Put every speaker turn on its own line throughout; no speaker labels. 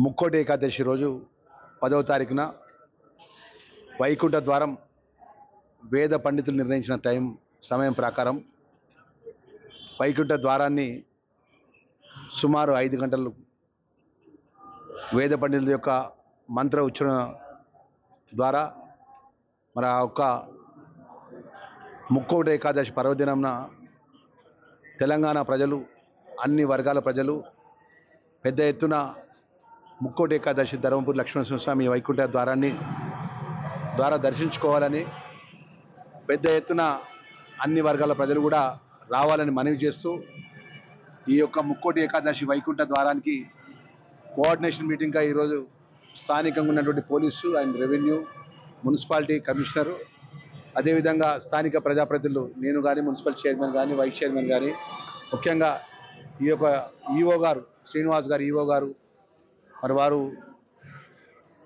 ముక్కోటి ఏకాదశి రోజు 10వ తారీఖున వైకుంఠ ద్వారం వేద పండితులు నిర్ణయించిన సమయం ప్రకారం వైకుంఠ ద్వారాన్ని సుమారు 5 గంటలు వేద పండితుల యొక్క మంత్ర ఉచ్చారణ ద్వారా మరి ఆ యొక్క ముక్కోటి ఏకాదశి పర్వదినంన తెలంగాణ ప్రజలు అన్ని వర్గాల ప్రజలు పెద్ద ఎత్తున ముక్కోటి ఏకాదశి ధర్మపురి లక్ష్మీనరసింహస్వామి వైకుంఠ ద్వారా దర్శించుకోవాలని పెద్ద ఎత్తున అన్ని వర్గాల ప్రజలు కూడా రావాలని మనవి చేస్తూ ఈ యొక్క ముక్కోటి ఏకాదశి వైకుంఠ ద్వారానికి కోఆర్డినేషన్ మీటింగ్గా ఈరోజు స్థానికంగా ఉన్నటువంటి police and revenue municipality commissioner అదేవిధంగా స్థానిక ప్రజాప్రతినిధులు నేను కానీ మున్సిపల్ చైర్మన్ కానీ వైస్ చైర్మన్ కానీ ముఖ్యంగా ఈ యొక్క ఈఓ గారు శ్రీనివాస్ గారు ఈఓ గారు మరి వారు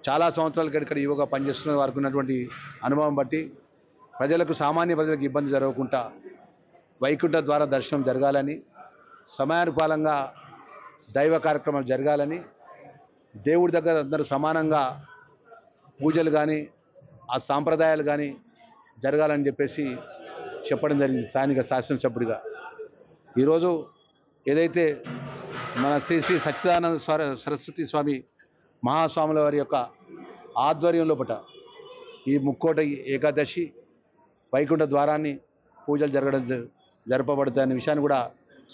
చాలా సంవత్సరాల ఇక్కడ ఈవోగా పనిచేస్తున్న వారికి ఉన్నటువంటి అనుభవం బట్టి సామాన్య ప్రజలకు ఇబ్బంది జరగకుండా వైకుంఠ ద్వారా దర్శనం జరగాలని సమయానుకూలంగా దైవ కార్యక్రమాలు జరగాలని దేవుడి దగ్గర అందరూ సమానంగా పూజలు కానీ ఆ సాంప్రదాయాలు కానీ జరగాలని చెప్పేసి చెప్పడం జరిగింది స్థానిక శాసనసభ్యుడిగా. ఈరోజు ఏదైతే మన శ్రీ శ్రీ సచ్చిదానంద సరస్వతి స్వామి మహాస్వాముల వారి యొక్క ఆధ్వర్యంలో ఈ ముక్కోటి ఏకాదశి వైకుంఠ ద్వారాన్ని పూజలు జరపబడతాయనే విషయాన్ని కూడా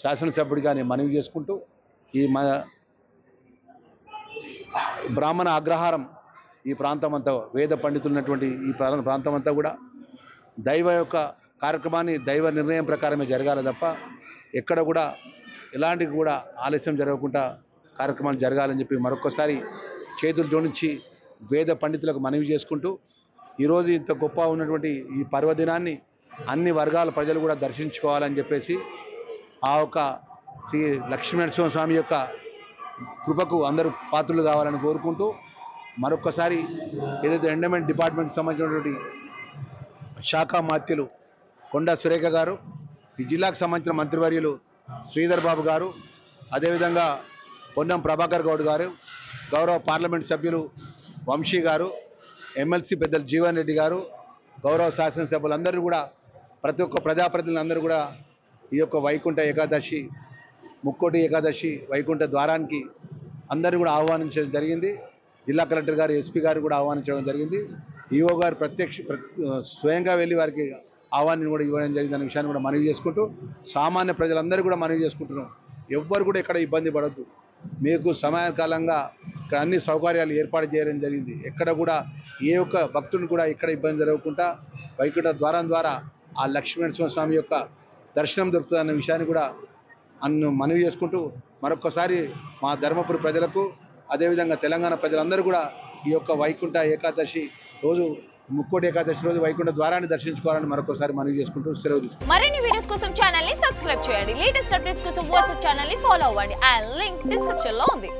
శాసనసభ్యుడిగా నేను మనవి చేసుకుంటూ ఈ బ్రాహ్మణ అగ్రహారం ఈ ప్రాంతం అంతా వేద పండితులు ఉన్నటువంటి ఈ ప్రాంతం అంతా కూడా దైవ యొక్క కార్యక్రమాన్ని దైవ నిర్ణయం ప్రకారమే జరగాలి తప్ప ఎక్కడ కూడా ఎలాంటి కూడా ఆలస్యం జరగకుండా కార్యక్రమాలు జరగాలని చెప్పి మరొకసారి చేతులు జోడించి వేద పండితులకు మనవి చేసుకుంటూ ఈరోజు ఇంత గొప్ప ఉన్నటువంటి ఈ పర్వదినాన్ని అన్ని వర్గాల ప్రజలు కూడా దర్శించుకోవాలని చెప్పేసి ఆ యొక్క శ్రీ లక్ష్మీనరసింహస్వామి యొక్క కృపకు అందరూ పాత్రలు కావాలని కోరుకుంటూ మరొకసారి ఏదైతే ఎండోమెంట్ డిపార్ట్మెంట్కి సంబంధించినటువంటి శాఖ మాత్యులు కొండా సురేఖ గారు, ఈ జిల్లాకు సంబంధించిన మంత్రివర్యులు శ్రీధర్ బాబు గారు, అదేవిధంగా పొన్నం ప్రభాకర్ గౌడ్ గారు, గౌరవ పార్లమెంట్ సభ్యులు వంశీ గారు, ఎమ్మెల్సీ పెద్దలు జీవన్ రెడ్డి గారు, గౌరవ శాసనసభ్యులందరూ కూడా ప్రతి ఒక్క ప్రజాప్రతినిధులందరూ కూడా ఈ యొక్క వైకుంఠ ఏకాదశి ముక్కోటి ఏకాదశి వైకుంఠ ద్వారానికి అందరూ కూడా ఆహ్వానించడం జరిగింది. జిల్లా కలెక్టర్ గారు ఎస్పీ గారు కూడా ఆహ్వానించడం జరిగింది. ఈఓ గారు స్వయంగా వెళ్ళి వారికి ఆహ్వానం కూడా ఇవ్వడం జరిగిందనే విషయాన్ని కూడా మనవి చేసుకుంటూ సామాన్య ప్రజలందరూ కూడా మనవి చేసుకుంటున్నాం. ఎవ్వరు కూడా ఇక్కడ ఇబ్బంది పడద్దు. మీకు సమయకాలంగా ఇక్కడ అన్ని సౌకర్యాలు ఏర్పాటు చేయడం జరిగింది. ఎక్కడ కూడా ఏ ఒక్క భక్తుని కూడా ఎక్కడ ఇబ్బంది జరగకుండా వైకుంఠ ద్వారం ద్వారా ఆ లక్ష్మీనరసింహస్వామి యొక్క దర్శనం దొరుకుతుందన్న విషయాన్ని కూడా మనవి చేసుకుంటూ మరొకసారి మా ధర్మపురి ప్రజలకు అదేవిధంగా తెలంగాణ ప్రజలందరూ కూడా ఈ యొక్క వైకుంఠ ఏకాదశి రోజు ముక్కోటి ఏకాదశి రోజు వైకుంఠ ద్వారాన్ని దర్శించుకోవాలని మరొకసారి మనవి చేసుకుంటూ సెలవు తీసుకుంటాం.
మరిన్ని వీడియోస్ కోసం ఛానల్ ని సబ్స్క్రైబ్ చేయండి. లేటెస్ట్ అప్డేట్స్ కోసం వాట్సాప్ ఛానల్ ని ఫాలో అవ్వండి. ఆ లింక్ డిస్క్రిప్షన్ లో ఉంది.